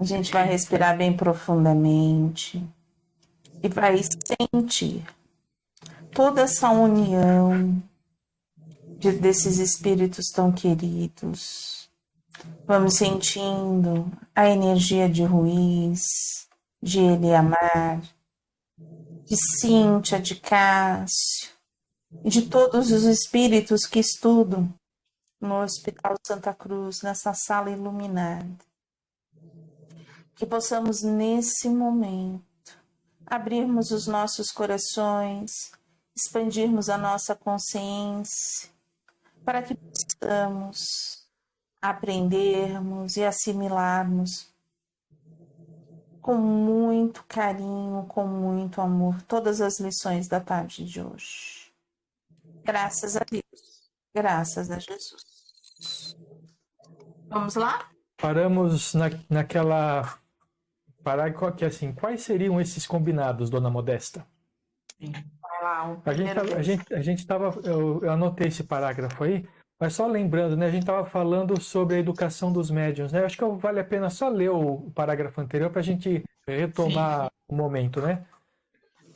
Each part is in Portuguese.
A gente vai respirar bem profundamente e vai sentir toda essa união desses espíritos tão queridos. Vamos sentindo a energia de Ruiz, de Eliamar, de Cíntia, de Cássio e de todos os espíritos que estudam no Hospital Santa Cruz, nessa sala iluminada. Que possamos, nesse momento, abrirmos os nossos corações, expandirmos a nossa consciência, para que possamos aprendermos e assimilarmos com muito carinho, com muito amor, todas as lições da tarde de hoje. Graças a Deus, graças a Jesus. Vamos lá? Paramos naquela parágrafo que assim, quais seriam esses combinados, dona Modesta? Vai lá, a gente tava, eu anotei esse parágrafo aí, mas só lembrando, né, a gente estava falando sobre a educação dos médiuns, né? Eu acho que vale a pena só ler o parágrafo anterior para a gente retomar o momento, né?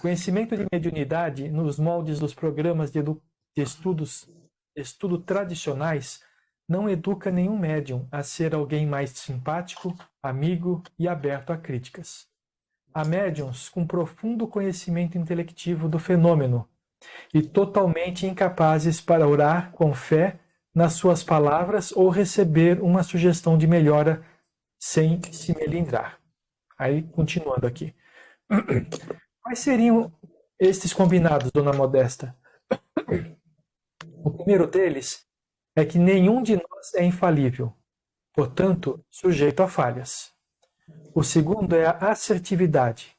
Conhecimento de mediunidade nos moldes dos programas de estudo tradicionais não educa nenhum médium a ser alguém mais simpático, amigo e aberto a críticas. Há médiuns com profundo conhecimento intelectivo do fenômeno e totalmente incapazes para orar com fé nas suas palavras ou receber uma sugestão de melhora sem se melindrar. Aí, continuando aqui. Quais seriam estes combinados, dona Modesta? O primeiro deles é que nenhum de nós é infalível, portanto, sujeito a falhas. O segundo é a assertividade,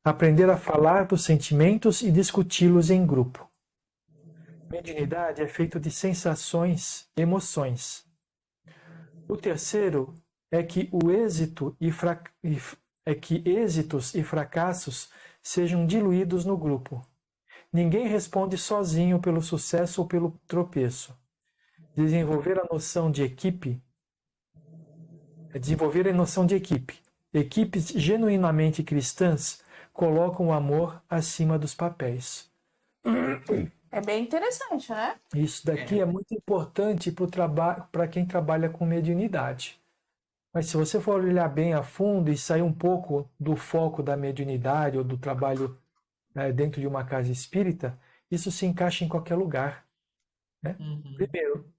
aprender a falar dos sentimentos e discuti-los em grupo. Mediunidade é feito de sensações, emoções. O terceiro é que êxitos e fracassos sejam diluídos no grupo. Ninguém responde sozinho pelo sucesso ou pelo tropeço. Desenvolver a noção de equipe. Equipes genuinamente cristãs colocam o amor acima dos papéis. É bem interessante, né? Isso daqui é muito importante para quem trabalha com mediunidade. Mas se você for olhar bem a fundo e sair um pouco do foco da mediunidade ou do trabalho dentro de uma casa espírita, isso se encaixa em qualquer lugar. Né? Primeiro,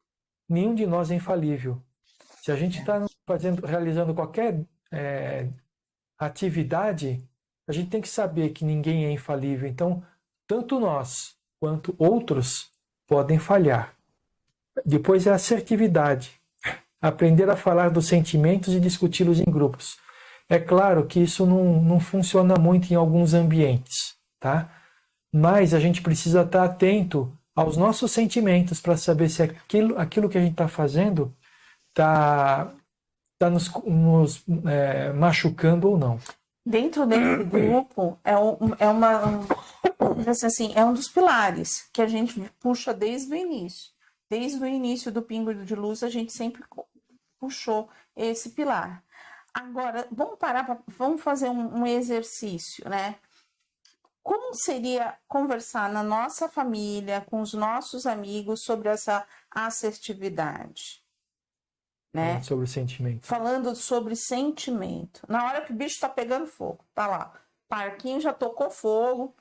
nenhum de nós é infalível. Se a gente está realizando qualquer atividade, a gente tem que saber que ninguém é infalível. Então, tanto nós quanto outros podem falhar. Depois é a assertividade. Aprender a falar dos sentimentos e discuti-los em grupos. É claro que isso não funciona muito em alguns ambientes, tá? Mas a gente precisa estar atento aos nossos sentimentos para saber se aquilo que a gente está fazendo está nos machucando ou não. Dentro desse grupo é um dos pilares que a gente puxa desde o início. Desde o início do Pingo de Luz, a gente sempre puxou esse pilar. Agora, vamos fazer um exercício, né? Como seria conversar na nossa família, com os nossos amigos, sobre essa assertividade? Né? Sobre sentimento. Falando sobre sentimento. Na hora que o bicho tá pegando fogo, tá lá. Parquinho já tocou fogo.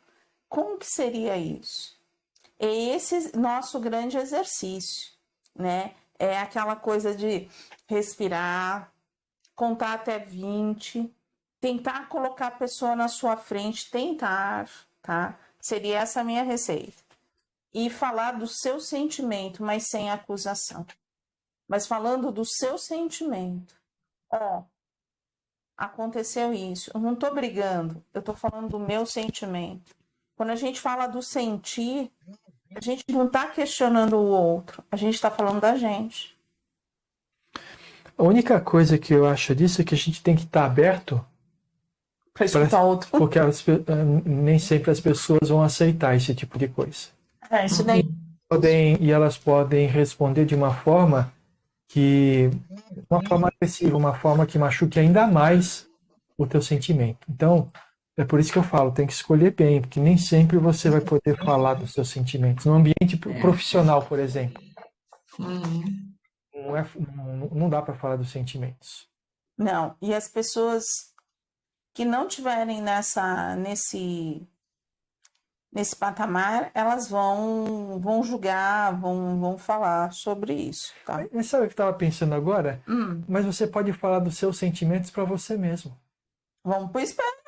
Como que seria isso? É esse nosso grande exercício, né? É aquela coisa de respirar, contar até 20, tentar colocar a pessoa na sua frente, tentar, tá? Seria essa a minha receita. E falar do seu sentimento, mas sem acusação. Mas falando do seu sentimento. Ó, aconteceu isso. Eu não tô brigando, eu tô falando do meu sentimento. Quando a gente fala do sentir, a gente não tá questionando o outro, a gente tá falando da gente. A única coisa que eu acho disso é que a gente tem que estar aberto para escutar outro. Porque nem sempre as pessoas vão aceitar esse tipo de coisa. Isso daí. E elas podem responder de uma forma agressiva, uma forma que machuque ainda mais o teu sentimento. Então, é por isso que eu falo, tem que escolher bem, porque nem sempre você vai poder falar dos seus sentimentos. No ambiente profissional, por exemplo, Uhum. não dá para falar dos sentimentos. Não, e as pessoas que não tiverem nesse patamar, elas vão julgar, vão falar sobre isso, tá? Mas sabe o que eu estava pensando agora? Mas você pode falar dos seus sentimentos para você mesmo. Vamos pro espelho.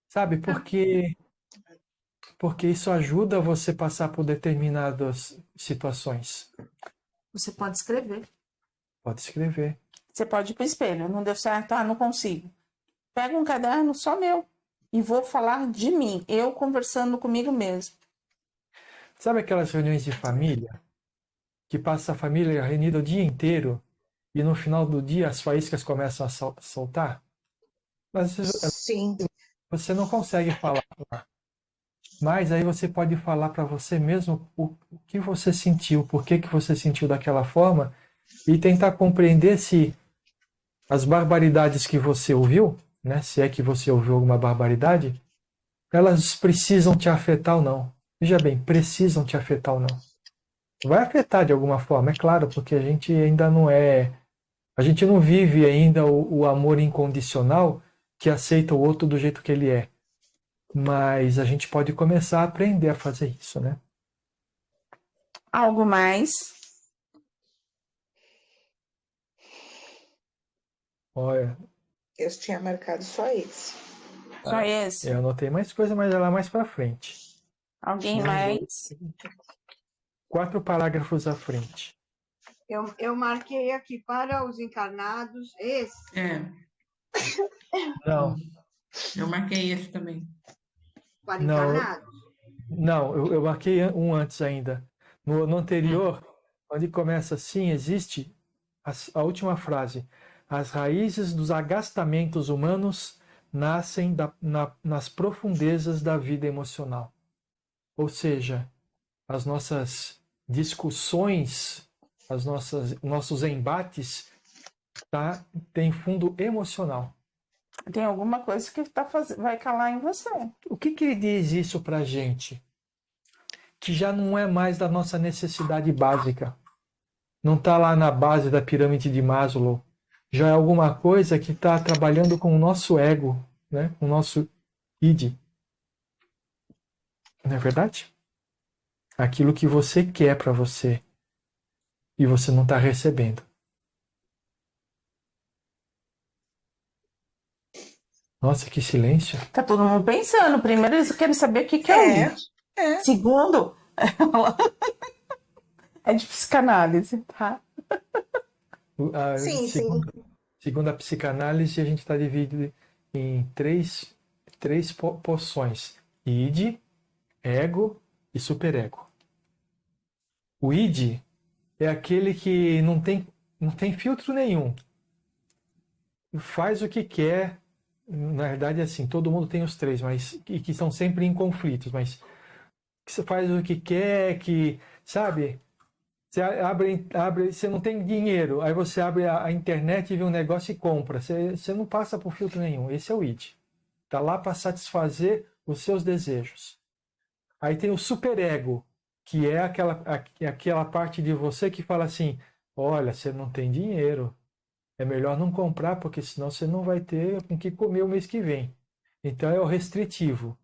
Sabe? Porque isso ajuda você a passar por determinadas situações. Você pode escrever. Pode escrever. Você pode ir pro espelho. Não deu certo, não consigo. Pega um caderno só meu e vou falar de mim, eu conversando comigo mesmo. Sabe aquelas reuniões de família? Que passa a família reunida o dia inteiro e no final do dia as faíscas começam a soltar? Mas Sim. você não consegue falar. Mas aí você pode falar para você mesmo o que você sentiu, por que você sentiu daquela forma e tentar compreender se as barbaridades que você ouviu, né, se é que você ouviu alguma barbaridade, elas precisam te afetar ou não. Veja bem, precisam te afetar ou não. Vai afetar de alguma forma, é claro, porque a gente ainda não é... A gente não vive ainda o amor incondicional que aceita o outro do jeito que ele é. Mas a gente pode começar a aprender a fazer isso, né? Algo mais? Olha, Eu tinha marcado só esse. Só esse? eu anotei mais coisa, mas ela é mais para frente. Alguém mais? 4 parágrafos à frente. Eu marquei aqui para os encarnados esse. Não. Eu marquei esse também. Para encarnados? Não, eu marquei um antes ainda. No anterior, onde começa assim, existe a última frase. As raízes dos agastamentos humanos nascem nas profundezas da vida emocional. Ou seja, as nossas discussões, nossos embates, tem fundo emocional. Tem alguma coisa que vai calar em você. O que diz isso pra gente? Que já não é mais da nossa necessidade básica. Não está lá na base da pirâmide de Maslow. Já é alguma coisa que está trabalhando com o nosso ego, né? Com o nosso id. Não é verdade? Aquilo que você quer para você e você não está recebendo. Nossa, que silêncio. Tá todo mundo pensando. Primeiro, eles querem saber o que é o id. Segundo, é de psicanálise, tá? Segundo a psicanálise, a gente está dividido em três porções: id, ego e superego. O id é aquele que não tem filtro nenhum. Faz o que quer. Na verdade, assim, todo mundo tem os três, mas que estão sempre em conflitos, mas que você faz o que quer, que, sabe? Você abre, você não tem dinheiro, aí você abre a internet e vê um negócio e compra. Você não passa por filtro nenhum. Esse é o id. Está lá para satisfazer os seus desejos. Aí tem o superego, que é aquela parte de você que fala assim: olha, você não tem dinheiro. É melhor não comprar, porque senão você não vai ter com que comer o mês que vem. Então é o restritivo.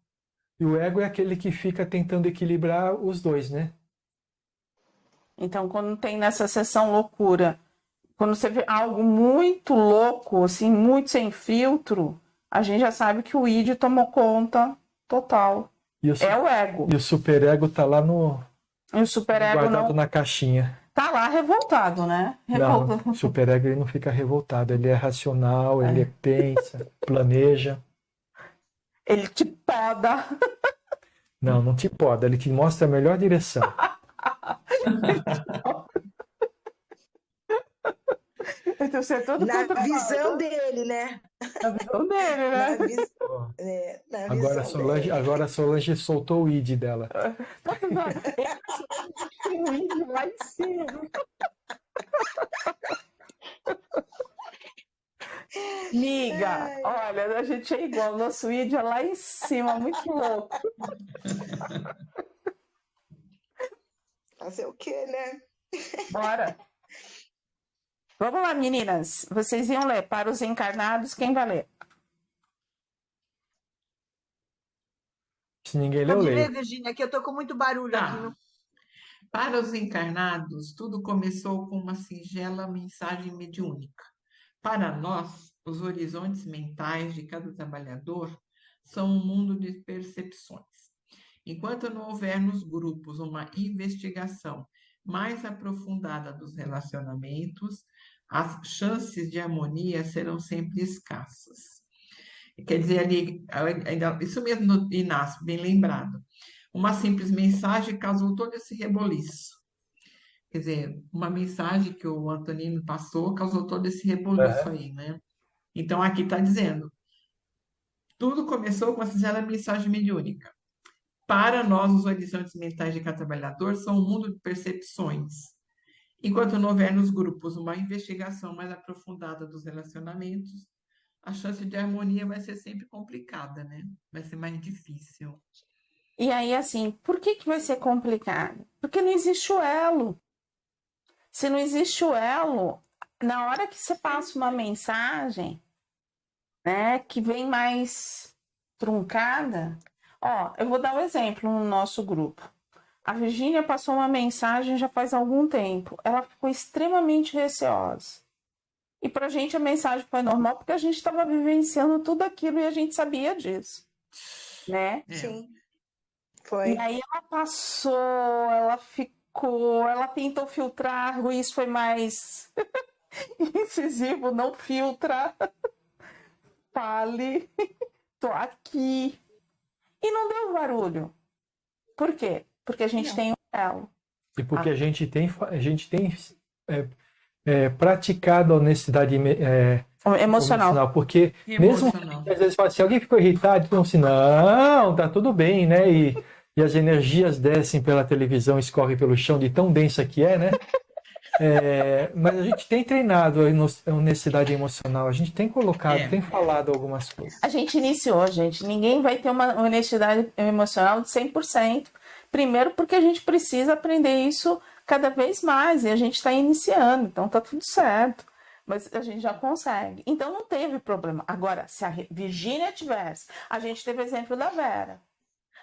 E o ego é aquele que fica tentando equilibrar os dois, né? Então, quando tem nessa sessão loucura, quando você vê algo muito louco, assim, muito sem filtro, a gente já sabe que o id tomou conta total. É o ego. E o superego tá lá E o superego guardado na caixinha. Tá lá revoltado, né? Não, o superego ele não fica revoltado. Ele é racional, ele pensa, planeja. Ele te poda. Não te poda. Ele te mostra a melhor direção. Então, você é todo na visão dele, né? Na visão dele, né? Agora a Solange soltou o id dela. O id lá em cima. Miga, Ai. olha, a gente é igual, nosso vídeo é lá em cima, muito louco. Fazer o quê, né? Bora. Vamos lá, meninas. Vocês iam ler para os encarnados, quem vai ler? Se ninguém leu, Pode ler, leio. Virgínia, que eu tô com muito barulho aqui. Tá. Para os encarnados, tudo começou com uma singela mensagem mediúnica. Para nós, os horizontes mentais de cada trabalhador são um mundo de percepções. Enquanto não houver nos grupos uma investigação mais aprofundada dos relacionamentos, as chances de harmonia serão sempre escassas. Quer dizer, ali, isso mesmo, Inácio, bem lembrado. Uma simples mensagem causou todo esse reboliço. Quer dizer, uma mensagem que o Antonino passou causou todo esse reboliço aí, né? Então, aqui está dizendo, tudo começou com a singela mensagem mediúnica. Para nós, os horizontes mentais de cada trabalhador são um mundo de percepções. Enquanto não houver nos grupos uma investigação mais aprofundada dos relacionamentos, a chance de harmonia vai ser sempre complicada, né? Vai ser mais difícil. E aí, assim, por que vai ser complicado? Porque não existe o elo. Se não existe o elo, na hora que você passa uma mensagem, né, que vem mais truncada, ó, eu vou dar um exemplo no nosso grupo. A Virgínia passou uma mensagem já faz algum tempo. Ela ficou extremamente receosa. E pra gente a mensagem foi normal porque a gente estava vivenciando tudo aquilo e a gente sabia disso, né? Sim. Foi. E aí ela passou, ela ficou, ela tentou filtrar, o Ruiz foi mais incisivo, não filtra. Fale, tô aqui. E não deu barulho. Por quê? Porque a gente tem um elo. E porque a gente tem praticado a honestidade Emocional. porque mesmo Emocional. que às vezes fala, se alguém ficou irritado, então assim, não, tá tudo bem, né? E as energias descem pela televisão, escorrem pelo chão de tão densa que é, né? Mas a gente tem treinado a honestidade emocional, a gente tem colocado, tem falado algumas coisas. A gente iniciou, gente. Ninguém vai ter uma honestidade emocional de 100%. Primeiro porque a gente precisa aprender isso cada vez mais. E a gente está iniciando, então tá tudo certo. Mas a gente já consegue. Então não teve problema. Agora, se a Virgínia tivesse... A gente teve o exemplo da Vera.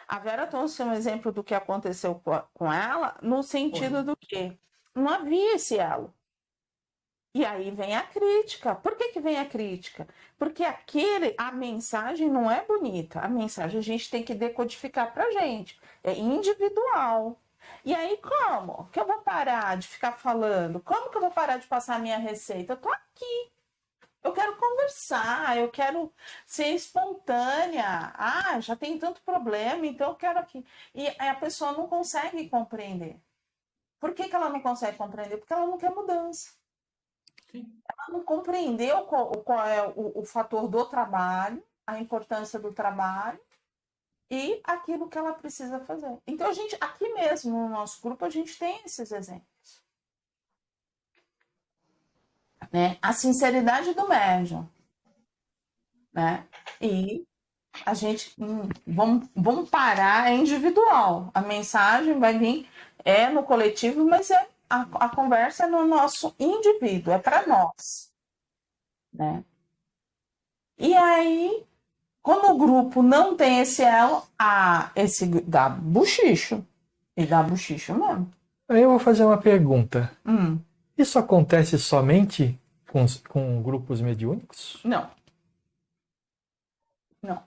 A Vera trouxe um exemplo do que aconteceu com ela, no sentido do quê? Não havia esse elo. E aí vem a crítica. Por que vem a crítica? Porque a mensagem não é bonita. A mensagem a gente tem que decodificar pra gente. É individual. E aí como? Que eu vou parar de ficar falando? Como que eu vou parar de passar a minha receita? Eu tô aqui. Eu quero conversar, eu quero ser espontânea. Ah, já tem tanto problema, então eu quero aqui. E a pessoa não consegue compreender. Por que ela não consegue compreender? Porque ela não quer mudança. Ela não compreendeu qual é o fator do trabalho, a importância do trabalho e aquilo que ela precisa fazer. Então, a gente, aqui mesmo no nosso grupo, a gente tem esses exemplos. Né? A sinceridade do médium. Né? E a gente, vamos parar, é individual. A mensagem vai vir, no coletivo, mas a conversa é no nosso indivíduo, é para nós. Né? E aí, quando o grupo não tem esse elo, esse dá buchicho. E dá buchicho mesmo. Aí eu vou fazer uma pergunta. Hum. Isso acontece somente com grupos mediúnicos? Não. Não.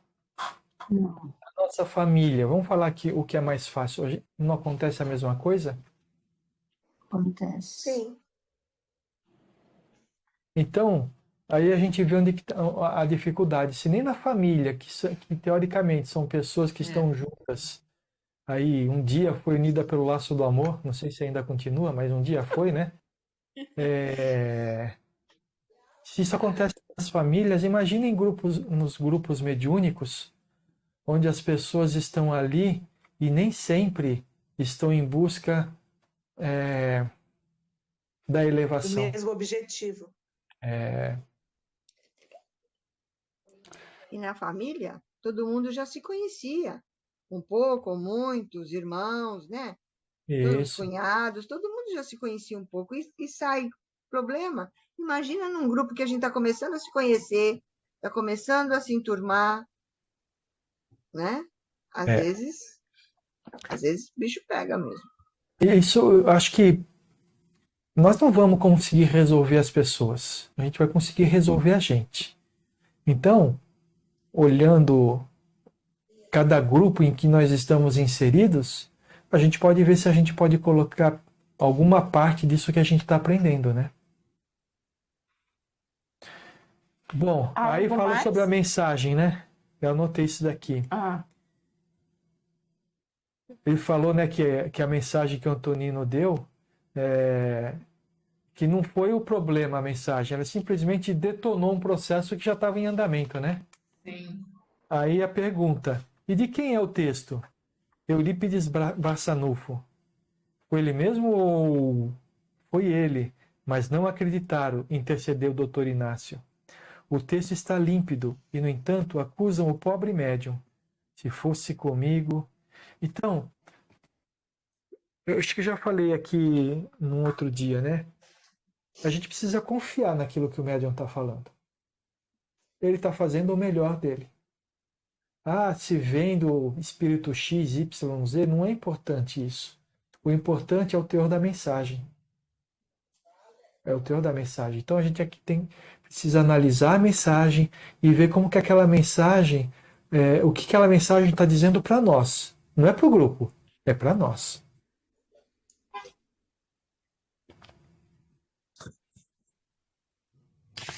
Não. A nossa família, vamos falar aqui o que é mais fácil. Hoje não acontece a mesma coisa? Acontece. Sim. Então, aí a gente vê onde que tá a dificuldade. Se nem na família, que teoricamente são pessoas que estão juntas, aí um dia foi unida pelo laço do amor, não sei se ainda continua, mas um dia foi, né? Se isso acontece nas famílias, imaginem nos grupos mediúnicos, onde as pessoas estão ali e nem sempre estão em busca da O elevação. mesmo objetivo. E na família, todo mundo já se conhecia. Um pouco ou muito, os irmãos, né? Os Isso. cunhados, todo mundo já se conhecia um pouco. E sai problema. Imagina num grupo que a gente está começando a se conhecer, está começando a se enturmar, né? Às É. vezes o bicho pega mesmo. Isso, eu acho que nós não vamos conseguir resolver as pessoas. A gente vai conseguir resolver a gente. Então, olhando cada grupo em que nós estamos inseridos, a gente pode ver se a gente pode colocar alguma parte disso que a gente está aprendendo, né? Bom, aí Algo fala mais? sobre a mensagem, né? Eu anotei isso daqui. Ah, Ele falou, né, que a mensagem que o Antonino deu, que não foi o problema a mensagem, ela simplesmente detonou um processo que já estava em andamento, né? Sim. Aí a pergunta, e de quem é o texto? Eurípides Barçanufo. Foi ele mesmo ou foi ele? Mas não acreditaram, intercedeu o doutor Inácio. O texto está límpido e, no entanto, acusam o pobre médium. Se fosse comigo... Então, eu acho que eu já falei aqui num outro dia, né? A gente precisa confiar naquilo que o médium está falando. Ele está fazendo o melhor dele. Ah, se vem do espírito X, Y, Z, não é importante isso. O importante é o teor da mensagem. É o teor da mensagem. Então a gente aqui precisa analisar a mensagem e ver como que aquela mensagem, o que aquela mensagem está dizendo para nós. Não é para o grupo, é para nós.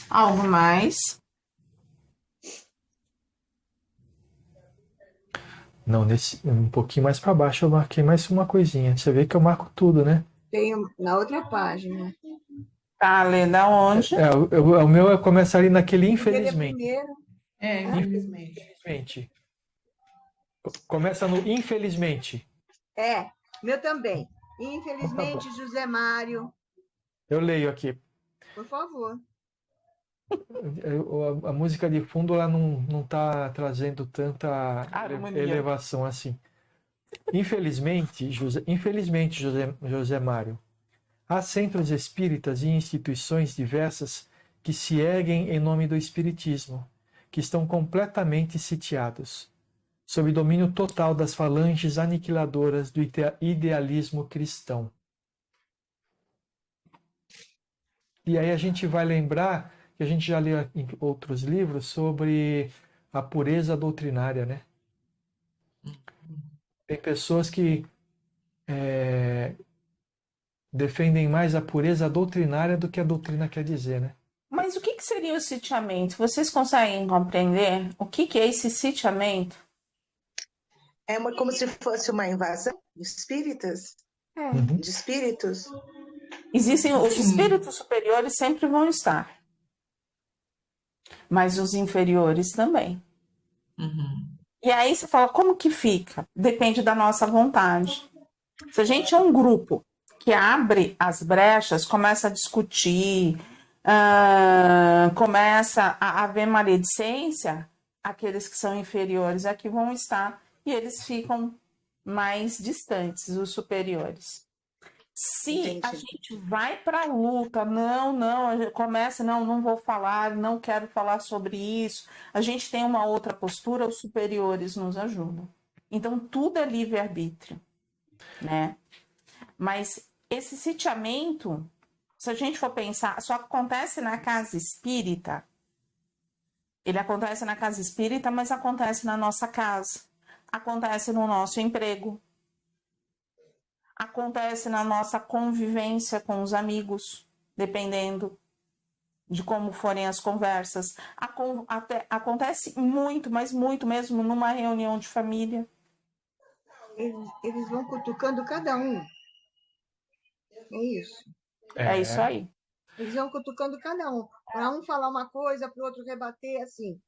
algo mais? Não, um pouquinho mais para baixo eu marquei mais uma coisinha. Você vê que eu marco tudo, né? Tem na outra página. Tá, lê da onde? O meu começa ali naquele Aquele infelizmente. primeiro. Infelizmente. Infelizmente. Começa no infelizmente. Meu também. Infelizmente, Tá bom. José Mário, Eu leio aqui. por favor. A música de fundo ela não está trazendo tanta Harmonia. elevação assim. Infelizmente, José Mário, há centros espíritas e instituições diversas que se erguem em nome do espiritismo, que estão completamente sitiados, sob domínio total das falanges aniquiladoras do idealismo cristão. E aí a gente vai lembrar que a gente já leu em outros livros sobre a pureza doutrinária, né? Tem pessoas que defendem mais a pureza doutrinária do que a doutrina quer dizer, né? Mas o que seria o sitiamento? Vocês conseguem compreender o que é esse sitiamento? É como se fosse uma invasão de espíritas? Uhum. De espíritos? Existem os espíritos superiores sempre vão estar, mas os inferiores também. Uhum. E aí você fala, como que fica? Depende da nossa vontade. Se a gente é um grupo que abre as brechas, começa a discutir, começa a haver maledicência, aqueles que são inferiores aqui vão estar e eles ficam mais distantes, os superiores. Se Entendi. a gente vai para a luta, começa, não vou falar, não quero falar sobre isso, a gente tem uma outra postura, os superiores nos ajudam. Então, tudo é livre-arbítrio, né? Mas esse sitiamento, se a gente for pensar, só acontece na casa espírita. Ele acontece na casa espírita, mas acontece na nossa casa. Acontece no nosso emprego. Acontece na nossa convivência com os amigos, dependendo de como forem as conversas. Acontece muito, mas muito mesmo numa reunião de família. Eles vão cutucando cada um. É isso. É isso aí. Eles vão cutucando cada um. Para um falar uma coisa, para o outro rebater, assim.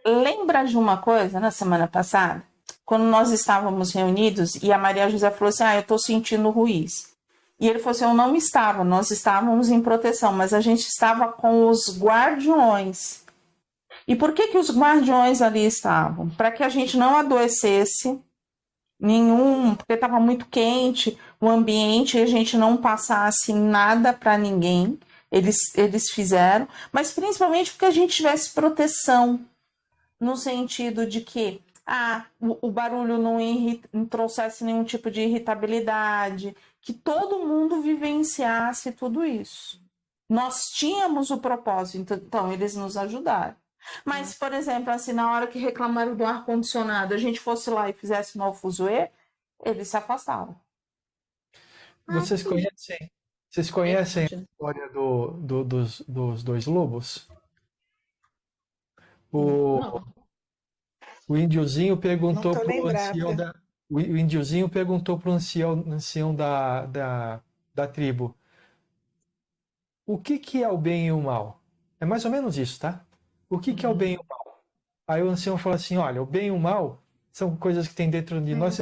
Lembra de uma coisa na semana passada? Quando nós estávamos reunidos e a Maria José falou assim, eu estou sentindo ruíz. E ele falou assim, eu não estava, nós estávamos em proteção, mas a gente estava com os guardiões. E por que que os guardiões ali estavam? Para que a gente não adoecesse porque estava muito quente o ambiente e a gente não passasse nada para ninguém. Eles fizeram, mas principalmente porque a gente tivesse proteção, no sentido de que o barulho não trouxesse nenhum tipo de irritabilidade, que todo mundo vivenciasse tudo isso. Nós tínhamos o propósito, então eles nos ajudaram. Mas, por exemplo, assim, na hora que reclamaram do ar-condicionado, a gente fosse lá e fizesse no fuzuê, eles se afastavam. Vocês conhecem a história dos dois lobos? O índiozinho perguntou Não tô para o ancião lembrada. o índiozinho perguntou para o ancião da tribo: o que é o bem e o mal? É mais ou menos isso, tá? O que é o bem e o mal? Aí o ancião falou assim: olha, o bem e o mal são coisas que tem dentro de nós,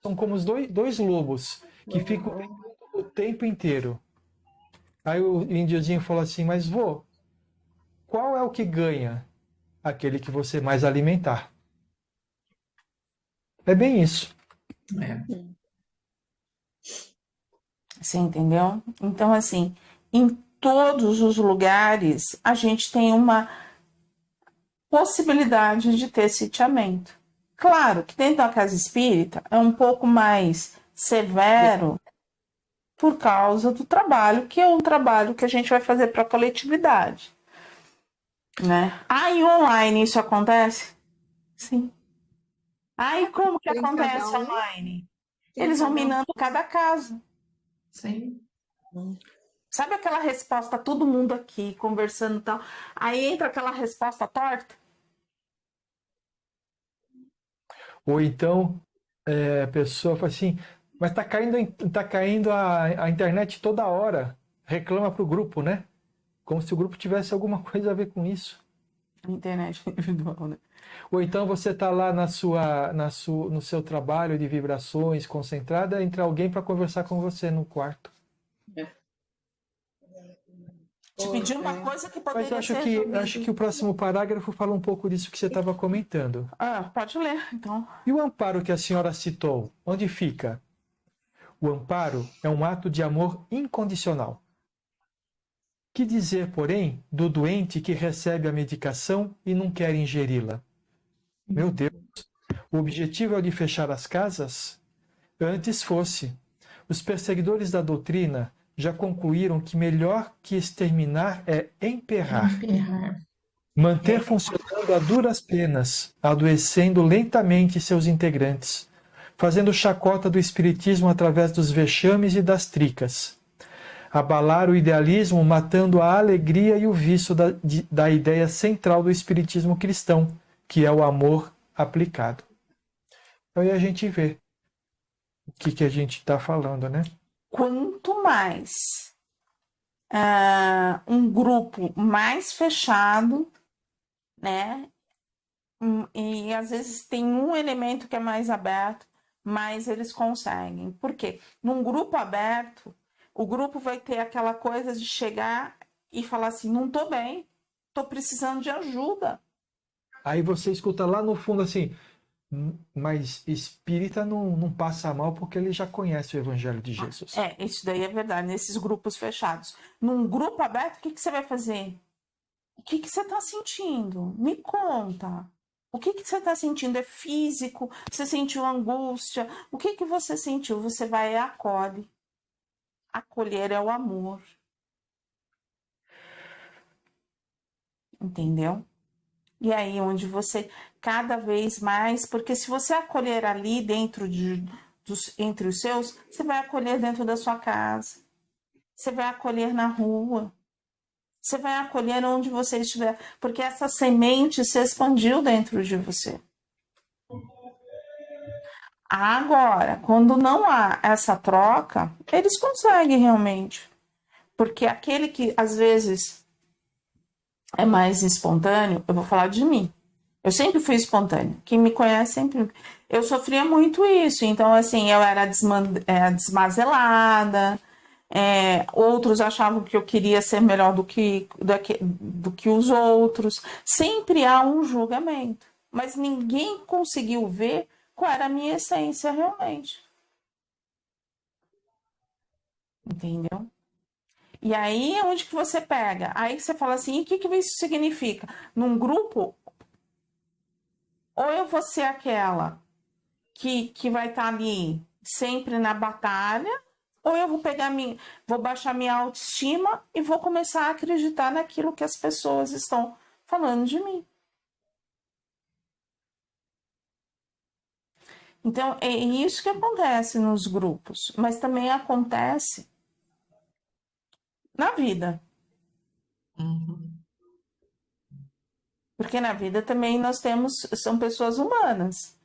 são como os dois lobos que ficam brigando o tempo inteiro. Aí o índiozinho falou assim: mas vô, qual é o que ganha? Aquele que você mais alimentar. É bem isso. Você entendeu? Então, assim, em todos os lugares, a gente tem uma possibilidade de ter sitiamento. Claro que dentro da casa espírita é um pouco mais severo por causa do trabalho, que é um trabalho que a gente vai fazer para a coletividade. Né? E online isso acontece? Sim. E como que acontece online? Eles vão minando cada casa. Sim. Sabe aquela resposta, todo mundo aqui conversando e tal, aí entra aquela resposta torta? Ou então a pessoa fala assim: mas tá caindo a internet toda hora. Reclama pro grupo, né? Como se o grupo tivesse alguma coisa a ver com isso. Internet individual, né? Ou então você tá lá no seu trabalho de vibrações concentrada, entra alguém para conversar com você no quarto. Te pedir uma coisa que poderia Mas ser acho que o próximo parágrafo fala um pouco disso que você estava comentando. Pode ler, então. E o amparo que a senhora citou, onde fica? O amparo é um ato de amor incondicional. Que dizer, porém, do doente que recebe a medicação e não quer ingeri-la? Meu Deus, o objetivo é o de fechar as casas? Antes fosse. Os perseguidores da doutrina já concluíram que melhor que exterminar é emperrar. Manter funcionando a duras penas, adoecendo lentamente seus integrantes, fazendo chacota do espiritismo através dos vexames e das tricas. Abalar o idealismo, matando a alegria e o vício da ideia central do espiritismo cristão, que é o amor aplicado. Então aí a gente vê o que a gente está falando, né? Quanto mais um grupo mais fechado, né? E às vezes tem um elemento que é mais aberto, mas eles conseguem. Por quê? Num grupo aberto, o grupo vai ter aquela coisa de chegar e falar assim: não tô bem, tô precisando de ajuda. Aí você escuta lá no fundo assim: mas espírita não passa mal porque ele já conhece o Evangelho de Jesus. Isso daí é verdade, nesses grupos fechados. Num grupo aberto, o que você vai fazer? O que você está sentindo? Me conta. O que você está sentindo? É físico? Você sentiu angústia? O que você sentiu? Você vai e acolhe. Acolher é o amor. Entendeu? E aí onde você cada vez mais, porque se você acolher ali dentro entre os seus, você vai acolher dentro da sua casa. Você vai acolher na rua. Você vai acolher onde você estiver, porque essa semente se expandiu dentro de você. Agora, quando não há essa troca, eles conseguem realmente. Porque aquele que às vezes é mais espontâneo, eu vou falar de mim. Eu sempre fui espontânea. Quem me conhece sempre. Eu sofria muito isso. Então, assim, eu era desmazelada, Outros achavam que eu queria ser melhor do que os outros. Sempre há um julgamento, mas ninguém conseguiu ver qual era a minha essência realmente. Entendeu? E aí é onde que você pega. Aí você fala assim, e o que isso significa? Num grupo, ou eu vou ser aquela que vai estar ali sempre na batalha, ou eu vou baixar minha autoestima e vou começar a acreditar naquilo que as pessoas estão falando de mim. Então, é isso que acontece nos grupos, mas também acontece na vida. Uhum. Porque na vida também são pessoas humanas.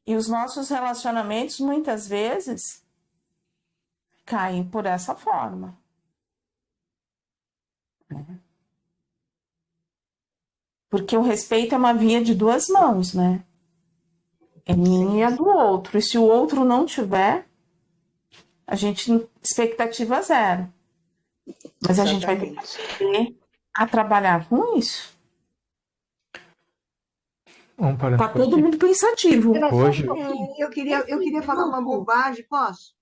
E os nossos relacionamentos, muitas vezes, caem por essa forma. Porque o respeito é uma via de duas mãos, né? É minha e a do outro. E se o outro não tiver, a gente expectativa zero. Mas a gente vai ter que aprender a trabalhar com isso. Vamos parar Tá por todo aqui. mundo pensativo. Hoje, Eu queria falar uma bobagem, posso?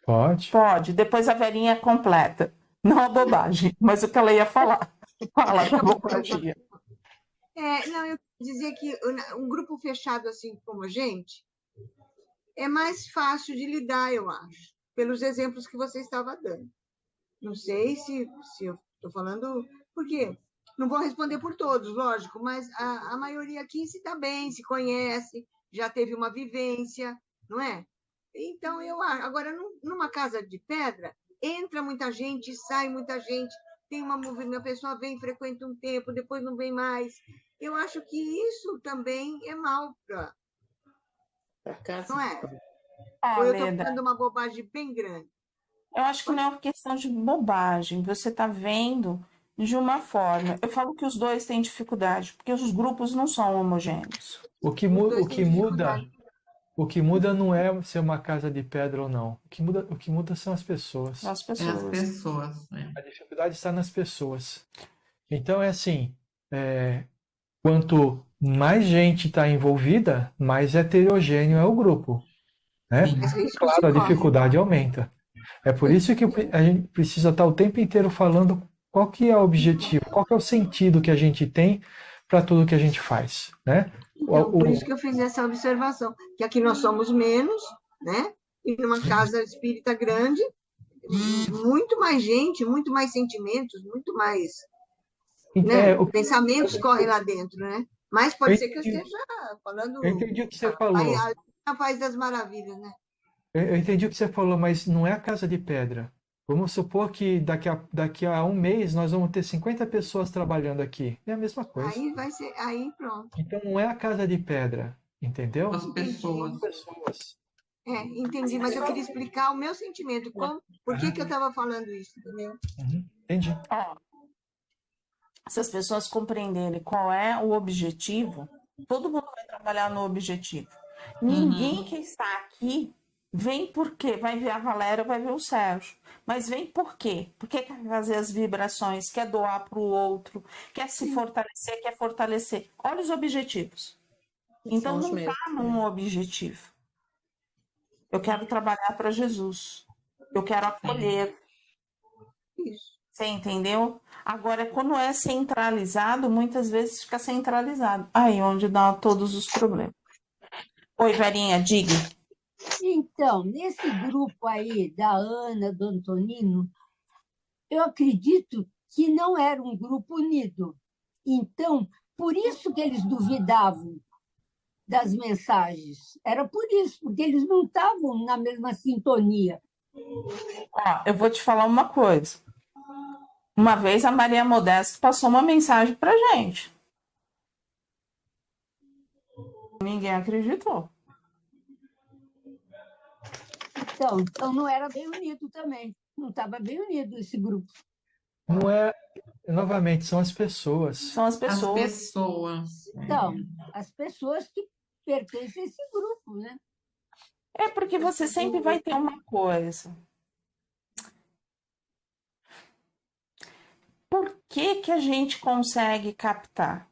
pode. Pode, depois a Verinha completa. Não a bobagem, mas o que ela ia falar. Fala da bobagem. Não, eu dizer que um grupo fechado assim como a gente é mais fácil de lidar, eu acho, pelos exemplos que você estava dando. Não sei se eu estou falando, porque não vou responder por todos, lógico, mas a maioria aqui se dá bem, se conhece, já teve uma vivência, não é? Então, eu acho. Agora, numa casa de pedra, entra muita gente, sai muita gente, tem uma movimento, a pessoa vem, frequenta um tempo, depois não vem mais. Eu acho que isso também é mal para casa. não é? Ah, Ou eu estou Leda, falando uma bobagem bem grande? eu acho que não é uma questão de bobagem. Você está vendo de uma forma. Eu falo que os dois têm dificuldade, porque os grupos não são homogêneos. O que, Os mu- dois o têm que muda, dificuldade. o que muda não é ser uma casa de pedra ou não. O que muda são as pessoas. As É as pessoas. pessoas, né? A dificuldade está nas pessoas. Então é assim, quanto mais gente está envolvida, mais heterogêneo é o grupo, né? Sim. Mas risco Claro, se a corre. dificuldade aumenta. É por isso que a gente precisa estar o tempo inteiro falando qual que é o objetivo, qual que é o sentido que a gente tem para tudo que a gente faz, né? Então, por isso que eu fiz essa observação, que aqui nós somos menos, né? E numa casa espírita grande, muito mais gente, muito mais sentimentos, muito mais, né? Pensamentos correm lá dentro, né? Mas pode ser que eu esteja falando Eu entendi o que você falou. a País das Maravilhas, né? Eu entendi o que você falou, mas não é a casa de pedra. Vamos supor que daqui a um mês nós vamos ter 50 pessoas trabalhando aqui. É a mesma coisa. Aí vai ser, aí pronto. Então não é a casa de pedra, entendeu? As pessoas. São pessoas. Entendi, mas eu queria explicar o meu sentimento, por que eu estava falando isso, entendeu? Entendi. Se as pessoas compreenderem qual é o objetivo, todo mundo vai trabalhar no objetivo. Ninguém que está aqui vem por quê? Vai ver a Valéria, vai ver o Sérgio. Mas vem por quê? Porque quer fazer as vibrações, quer doar para o outro, quer se fortalecer, quer fortalecer. Olha os objetivos. Então não está num objetivo. Eu quero trabalhar para Jesus. Eu quero acolher. Isso. Você entendeu? Agora, quando é centralizado, muitas vezes fica centralizado. Aí onde dá todos os problemas. Oi, Verinha, diga. Então, nesse grupo aí da Ana, do Antonino, eu acredito que não era um grupo unido. Então, por isso que eles duvidavam das mensagens. Era por isso, porque eles não estavam na mesma sintonia. Ó, eu vou te falar uma coisa. Uma vez a Maria Modesto passou uma mensagem pra gente. Ninguém acreditou. Então não era bem unido também. Não estava bem unido esse grupo. Não é, novamente, são as pessoas. São as As pessoas. pessoas. Então, as pessoas que pertencem a esse grupo, né? É porque você sempre vai ter uma coisa. que a gente consegue captar?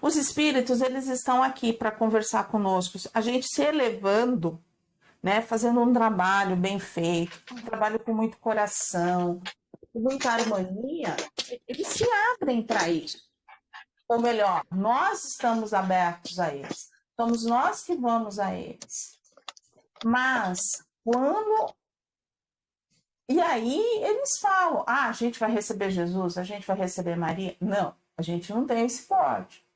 Os espíritos, eles estão aqui para conversar conosco. A gente se elevando, né, fazendo um trabalho bem feito, um trabalho com muito coração, com muita harmonia, eles se abrem para isso. Ou melhor, nós estamos abertos a eles. Somos nós que vamos a eles. Mas quando... E aí eles falam, a gente vai receber Jesus, a gente vai receber Maria. Não, a gente não tem esse porte.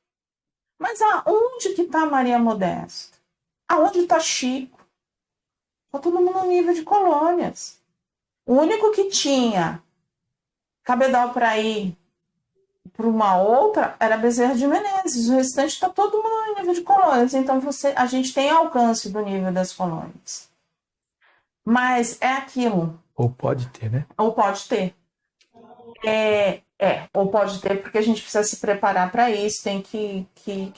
Mas aonde que está Maria Modesta? Aonde está Chico? Está todo mundo no nível de colônias. O único que tinha cabedal para ir para uma outra era Bezerra de Menezes. O restante está todo mundo no nível de colônias. Então a gente tem alcance do nível das colônias. Mas é aquilo. Ou pode ter, né? Ou pode ter. Ou pode ter, porque a gente precisa se preparar para isso, tem que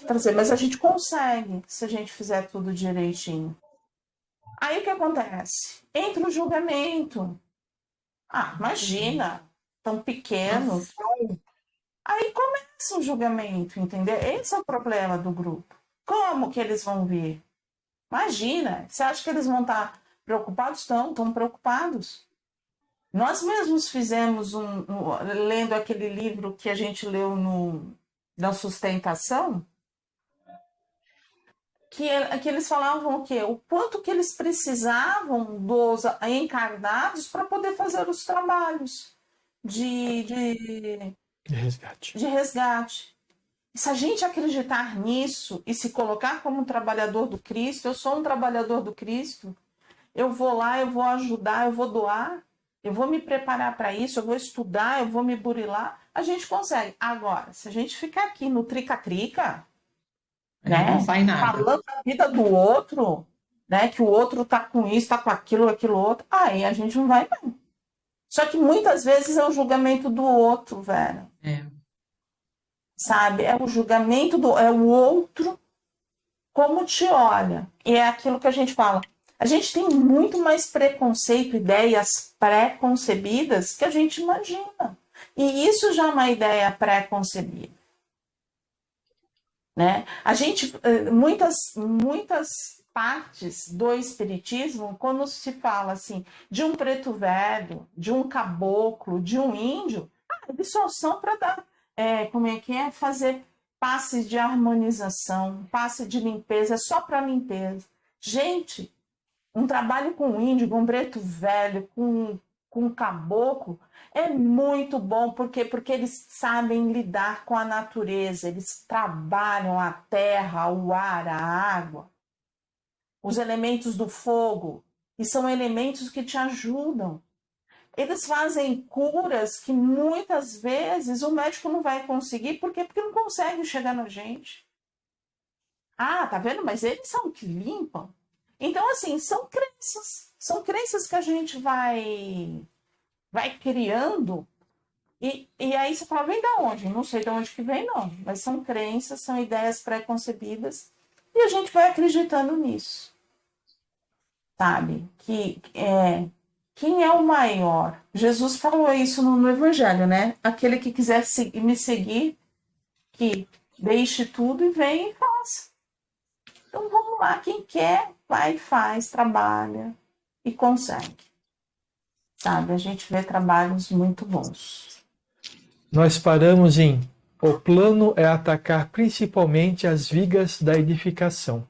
trazer. Mas a gente consegue, se a gente fizer tudo direitinho. Aí o que acontece? Entra o julgamento. Imagina, tão pequeno. Aí começa o julgamento, entendeu? Esse é o problema do grupo. Como que eles vão vir? Imagina, você acha que eles vão estar preocupados? Estão preocupados. Nós mesmos fizemos lendo aquele livro que a gente leu da sustentação, que eles falavam o quê? O quanto que eles precisavam dos encarnados para poder fazer os trabalhos de resgate. E se a gente acreditar nisso e se colocar como um trabalhador do Cristo, eu sou um trabalhador do Cristo, eu vou lá, eu vou ajudar, eu vou doar, eu vou me preparar para isso, eu vou estudar, eu vou me burilar, a gente consegue. Agora, se a gente ficar aqui no trica-trica, né, não sai nada. Falando da vida do outro, né, que o outro tá com isso, tá com aquilo outro, aí a gente não vai não. Só que muitas vezes é o julgamento do outro, velho. Sabe? É o julgamento é o outro como te olha. E é aquilo que a gente fala. A gente tem muito mais preconceito, ideias pré-concebidas que a gente imagina. E isso já é uma ideia pré-concebida. Né? A gente, muitas partes do espiritismo, quando se fala assim, de um preto velho, de um caboclo, de um índio, eles só são para dar, fazer passes de harmonização, passe de limpeza, só para limpeza. Gente, um trabalho com índio, com preto velho, com caboclo, é muito bom, porque eles sabem lidar com a natureza, eles trabalham a terra, o ar, a água, os elementos do fogo, e são elementos que te ajudam. Eles fazem curas que muitas vezes o médico não vai conseguir, porque não consegue chegar na gente. Tá vendo? Mas eles são que limpam. Então, assim, são crenças que a gente vai criando, e aí você fala, vem de onde? Não sei de onde que vem, não, mas são crenças, são ideias pré-concebidas, e a gente vai acreditando nisso, sabe? Quem é o maior? Jesus falou isso no Evangelho, né? Aquele que quiser me seguir, que deixe tudo e venha e faça. Então vamos lá, quem quer, vai, faz, trabalha e consegue. Sabe, a gente vê trabalhos muito bons. Nós paramos em: o plano é atacar principalmente as vigas da edificação.